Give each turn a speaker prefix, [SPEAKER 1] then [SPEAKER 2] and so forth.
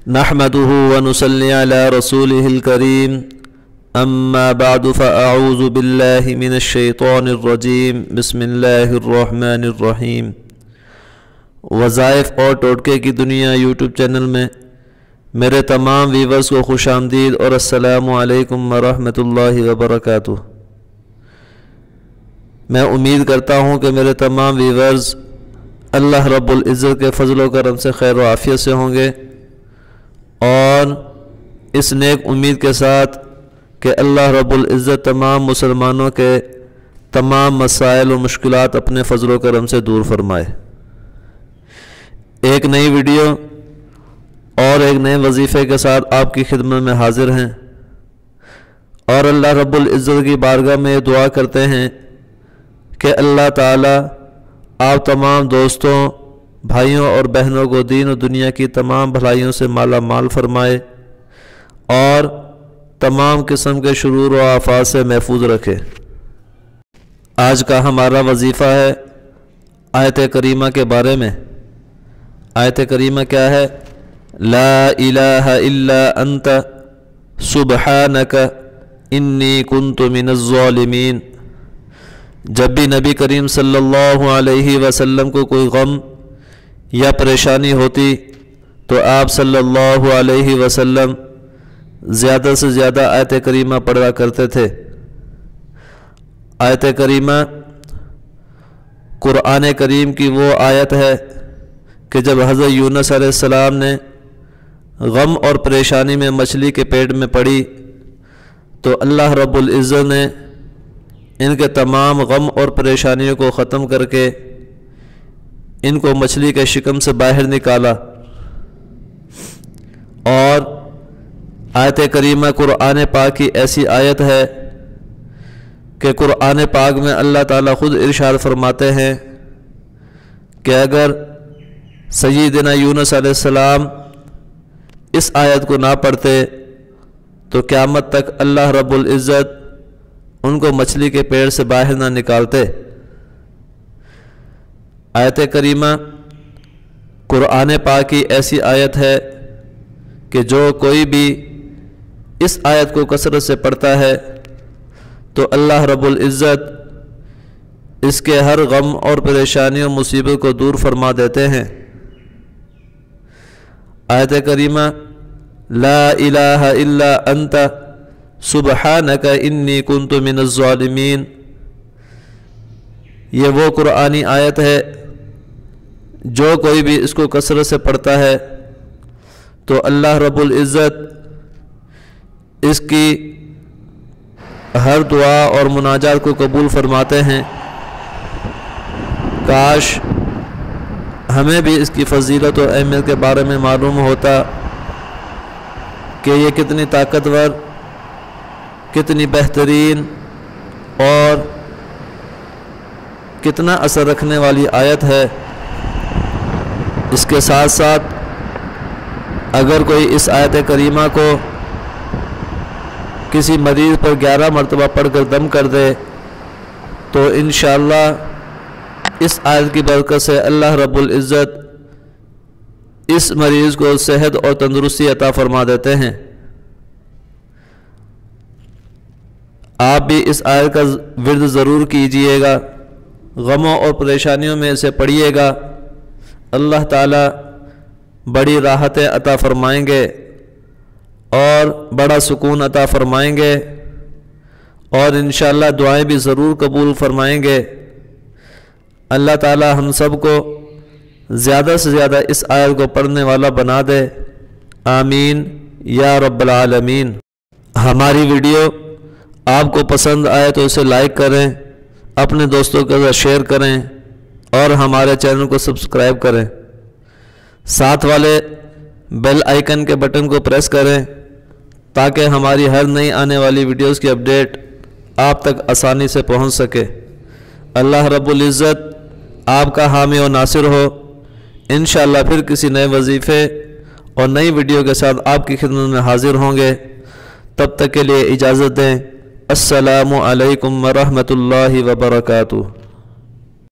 [SPEAKER 1] نحمده ونصلي على رسوله الكريم اما بعد فاعوذ بالله من الشیطان الرجیم بسم اللہ الرحمن الرحیم۔ وظائف اور ٹوٹکے کی دنیا یوٹیوب چینل میں میرے تمام ویورز کو خوش آمدید اور السلام علیکم ورحمۃ اللہ وبرکاتہ۔ میں امید کرتا ہوں کہ میرے تمام ویورز اللہ رب العزت کے فضل و کرم سے خیر و عافیت سے ہوں گے، اور اس نیک امید کے ساتھ کہ اللہ رب العزت تمام مسلمانوں کے تمام مسائل و مشکلات اپنے فضل و کرم سے دور فرمائے۔ ایک نئی ویڈیو اور ایک نئے وظیفے کے ساتھ آپ کی خدمت میں حاضر ہیں، اور اللہ رب العزت کی بارگاہ میں دعا کرتے ہیں کہ اللہ تعالی آپ تمام دوستوں، بھائیوں اور بہنوں کو دین و دنیا کی تمام بھلائیوں سے مالا مال فرمائے اور تمام قسم کے شرور و آفات سے محفوظ رکھے۔ آج کا ہمارا وظیفہ ہے آیت کریمہ کے بارے میں۔ آیت کریمہ کیا ہے؟ لا الہ الا انت سبحانک انی کنت من الظالمین۔ جب بھی نبی کریم صلی اللہ علیہ وسلم کو کوئی غم یا پریشانی ہوتی تو آپ صلی اللہ علیہ وسلم زیادہ سے زیادہ آیت کریمہ پڑھا کرتے تھے۔ آیت کریمہ قرآن کریم کی وہ آیت ہے کہ جب حضرت یونس علیہ السلام نے غم اور پریشانی میں مچھلی کے پیٹ میں پڑی تو اللہ رب العزت نے ان کے تمام غم اور پریشانیوں کو ختم کر کے ان کو مچھلی کے شکم سے باہر نکالا۔ اور آیت کریمہ قرآن پاک کی ایسی آیت ہے کہ قرآن پاک میں اللہ تعالیٰ خود ارشاد فرماتے ہیں کہ اگر سیدنا یونس علیہ السلام اس آیت کو نہ پڑھتے تو قیامت تک اللہ رب العزت ان کو مچھلی کے پیڑ سے باہر نہ نکالتے۔ آیت کریمہ قرآن پاک کی ایسی آیت ہے کہ جو کوئی بھی اس آیت کو کثرت سے پڑھتا ہے تو اللہ رب العزت اس کے ہر غم اور پریشانی و مصیبت کو دور فرما دیتے ہیں۔ آیت کریمہ لا الہ الا انت سبحانک انی کنت من الظالمین، یہ وہ قرآنی آیت ہے جو کوئی بھی اس کو کثرت سے پڑھتا ہے تو اللہ رب العزت اس کی ہر دعا اور مناجات کو قبول فرماتے ہیں۔ کاش ہمیں بھی اس کی فضیلت و اہمیت کے بارے میں معلوم ہوتا کہ یہ کتنی طاقتور، کتنی بہترین اور کتنا اثر رکھنے والی آیت ہے۔ اس کے ساتھ ساتھ اگر کوئی اس آیت کریمہ کو کسی مریض پر 11 مرتبہ پڑھ کر دم کر دے تو انشاءاللہ اس آیت کی برکت سے اللہ رب العزت اس مریض کو صحت اور تندرستی عطا فرما دیتے ہیں۔ آپ بھی اس آیت کا ورد ضرور کیجئے گا، غموں اور پریشانیوں میں اسے پڑھیے گا، اللہ تعالیٰ بڑی راحتیں عطا فرمائیں گے اور بڑا سکون عطا فرمائیں گے، اور انشاءاللہ دعائیں بھی ضرور قبول فرمائیں گے۔ اللہ تعالیٰ ہم سب کو زیادہ سے زیادہ اس آیت کو پڑھنے والا بنا دے، آمین یا رب العالمین۔ ہماری ویڈیو آپ کو پسند آئے تو اسے لائک کریں، اپنے دوستوں کے ساتھ شیئر کریں اور ہمارے چینل کو سبسکرائب کریں۔ ساتھ والے بیل آئیکن کے بٹن کو پریس کریں تاکہ ہماری ہر نئی آنے والی ویڈیوز کی اپڈیٹ آپ تک آسانی سے پہنچ سکے۔ اللہ رب العزت آپ کا حامی و ناصر ہو۔ انشاءاللہ پھر کسی نئے وظیفے اور نئی ویڈیو کے ساتھ آپ کی خدمت میں حاضر ہوں گے۔ تب تک کے لیے اجازت دیں۔ السلام علیکم ورحمۃ اللہ وبرکاتہ۔